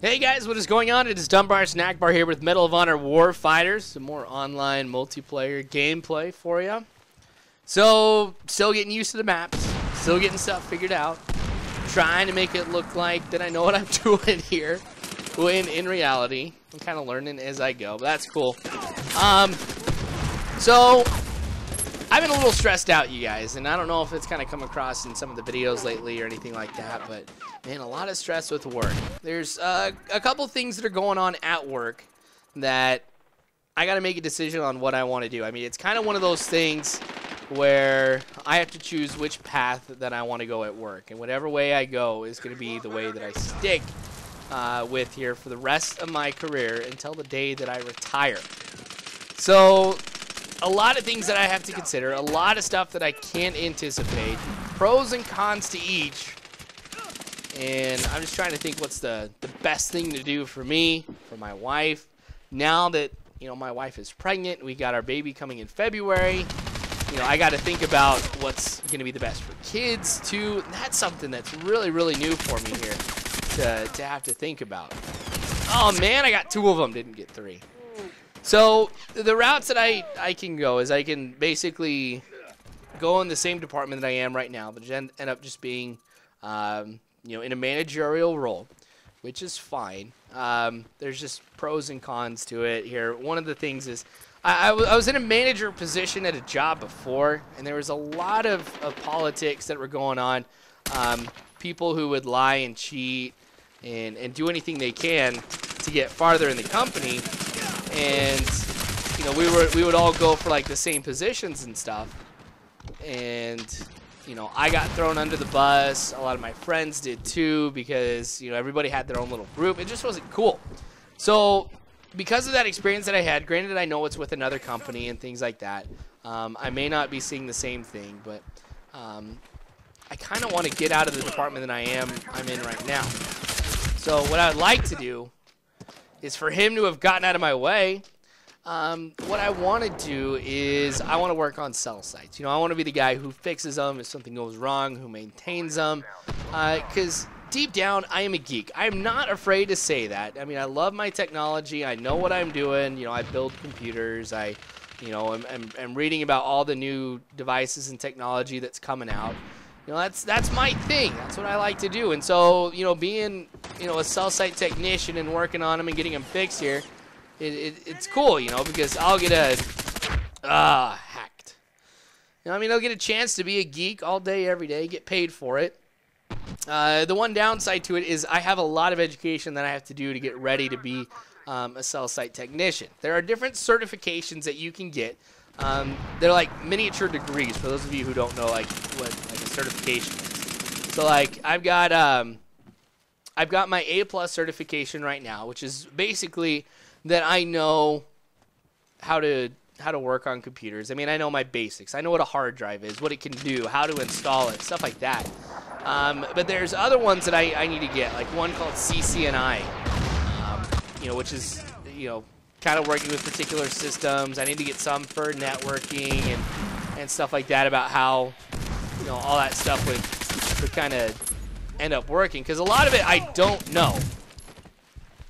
Hey guys, what is going on? It is Dunbar Snackbar here with Medal of Honor Warfighters. Some more online multiplayer gameplay for you. So, still getting used to the maps. Still getting stuff figured out. Trying to make it look like that I know what I'm doing here. When in reality, I'm kind of learning as I go, but that's cool. So, I've been a little stressed out, you guys, and I don't know if it's kind of come across in some of the videos lately or anything like that, but man, a lot of stress with work. There's a couple things that are going on at work that I got to make a decision on what I want to do. I mean, it's kind of one of those things where I have to choose which path that I want to go at work, and whatever way I go is going to be the way that I stick with here for the rest of my career until the day that I retire. So, a lot of things that I have to consider, a lot of stuff that I can't anticipate, pros and cons to each, and I'm just trying to think what's the best thing to do for me, for my wife. Now that, you know, my wife is pregnant, we got our baby coming in February, you know, I got to think about what's going to be the best for kids, too. That's something that's really, really new for me here to have to think about. Oh, man, I got 2 of them, didn't get 3. So, the routes that I can go is I can basically go in the same department that I am right now, but end up just being, you know, in a managerial role, which is fine. There's just pros and cons to it here. One of the things is I was in a manager position at a job before, and there was a lot of politics that were going on. People who would lie and cheat and do anything they can to get farther in the company. And, you know, we would all go for, like, the same positions and stuff. And, you know, I got thrown under the bus. A lot of my friends did, too, because, you know, everybody had their own little group. It just wasn't cool. So, because of that experience that I had, granted I know it's with another company and things like that, I may not be seeing the same thing, but I kind of want to get out of the department that I'm in right now. So, what I would like to do is for him to have gotten out of my way. What I want to do is I want to work on cell sites. You know, I want to be the guy who fixes them if something goes wrong, who maintains them. Because deep down, I am a geek. I am not afraid to say that. I mean, I love my technology. I know what I'm doing. You know, I build computers. You know, I'm reading about all the new devices and technology that's coming out. You know, that's my thing. That's what I like to do. And so, you know, being, you know, a cell site technician and working on them and getting them fixed here, it's cool, you know, because I'll get hacked. You know, I mean, I'll get a chance to be a geek all day, every day, get paid for it. The one downside to it is I have a lot of education that I have to do to get ready to be a cell site technician. There are different certifications that you can get. They're like miniature degrees for those of you who don't know like what like a certification is. So like I've got my A+ certification right now, which is basically that I know how to work on computers. I mean, I know my basics. I know what a hard drive is, what it can do, how to install it, stuff like that. But there's other ones that I need to get, like one called CCNI, you know, which is, you know, kind of working with particular systems. I need to get some for networking and stuff like that about how, you know, all that stuff would kind of end up working. Because a lot of it I don't know.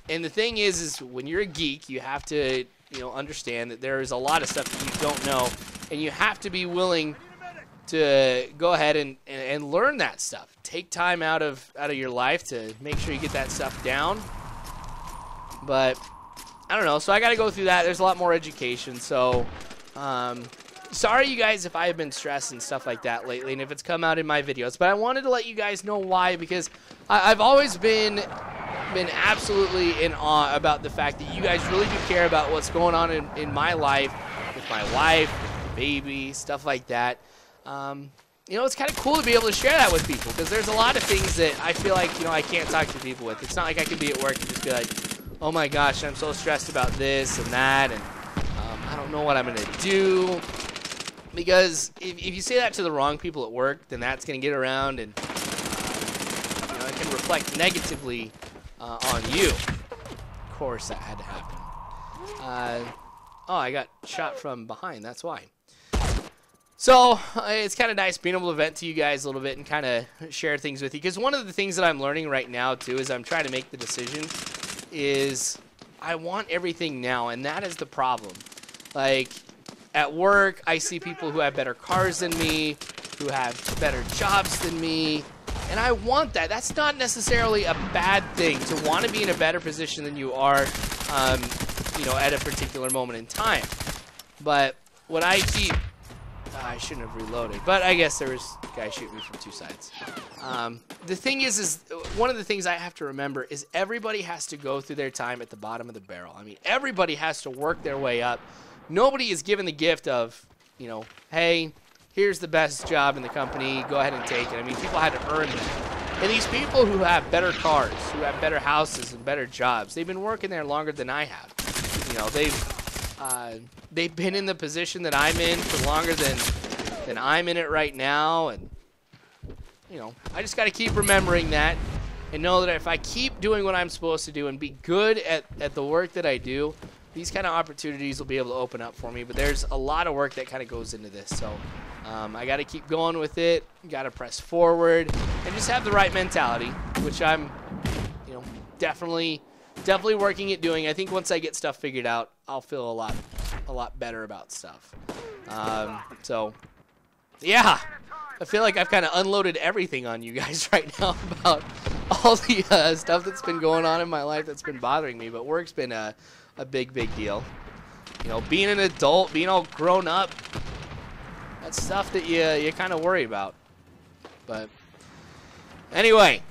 And the thing is when you're a geek, you have to, you know, understand that there is a lot of stuff that you don't know. And you have to be willing to go ahead and learn that stuff. Take time out of your life to make sure you get that stuff down. But I don't know, so I got to go through that. There's a lot more education, so sorry you guys if I have been stressed and stuff like that lately, and if it's come out in my videos, but I wanted to let you guys know why, because I've always been absolutely in awe about the fact that you guys really do care about what's going on in my life, with my wife, with the baby, stuff like that. You know, it's kind of cool to be able to share that with people, because there's a lot of things that I feel like, you know, I can't talk to people with. It's not like I can be at work and just be like, oh my gosh, I'm so stressed about this and that, and I don't know what I'm going to do. Because if you say that to the wrong people at work, then that's going to get around and you know, it can reflect negatively on you. Of course, that had to happen. Oh, I got shot from behind, that's why. So, it's kind of nice being able to vent to you guys a little bit and kind of share things with you. Because one of the things that I'm learning right now, too, is I'm trying to make the decision is I want everything now, and that is the problem. Like, at work, I see people who have better cars than me, who have better jobs than me, and I want that. That's not necessarily a bad thing, to want to be in a better position than you are, you know, at a particular moment in time. But what I keep... I shouldn't have reloaded, but I guess there was a guy shooting me from two sides. The thing is one of the things I have to remember is everybody has to go through their time at the bottom of the barrel. I mean, everybody has to work their way up. Nobody is given the gift of, you know, hey, here's the best job in the company, go ahead and take it. I mean, people had to earn that. And these people who have better cars, who have better houses and better jobs, they've been working there longer than I have. You know, they've been in the position that I'm in for longer than I'm in it right now, and you know, I just got to keep remembering that and know that if I keep doing what I'm supposed to do and be good at the work that I do, these kind of opportunities will be able to open up for me. But there's a lot of work that kind of goes into this, so I got to keep going with it, got to press forward, and just have the right mentality, which I'm, you know, definitely working at doing. I think once I get stuff figured out, I'll feel a lot better about stuff. So, yeah, I feel like I've kind of unloaded everything on you guys right now about all the stuff that's been going on in my life that's been bothering me. But work's been a big deal. You know, being an adult, being all grown up, that's stuff that you kind of worry about. But anyway,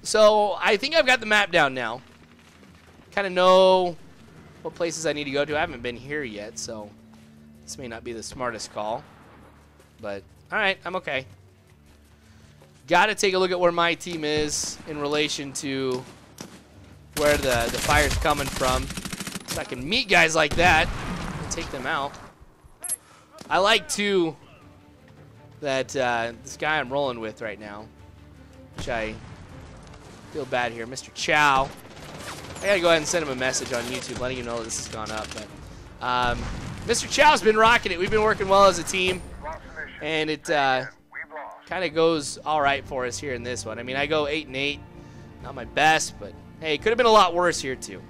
so I think I've got the map down now. Kind of know what places I need to go to. I haven't been here yet, so this may not be the smartest call. But, alright, I'm okay. Got to take a look at where my team is in relation to where the fire's coming from. So I can meet guys like that and take them out. I like, too, that this guy I'm rolling with right now, which I feel bad here, Mr. Chow. I gotta go ahead and send him a message on YouTube letting him know that this has gone up. But Mr. Chow's been rocking it. We've been working well as a team, and it kind of goes all right for us here in this one. I mean, I go 8-8, not my best, but hey, it could have been a lot worse here too.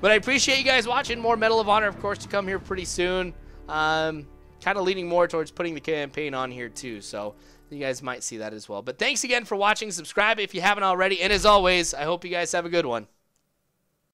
But I appreciate you guys watching. More Medal of Honor, of course, to come here pretty soon. Kind of leaning more towards putting the campaign on here too, so you guys might see that as well. But thanks again for watching. Subscribe if you haven't already, and as always, I hope you guys have a good one.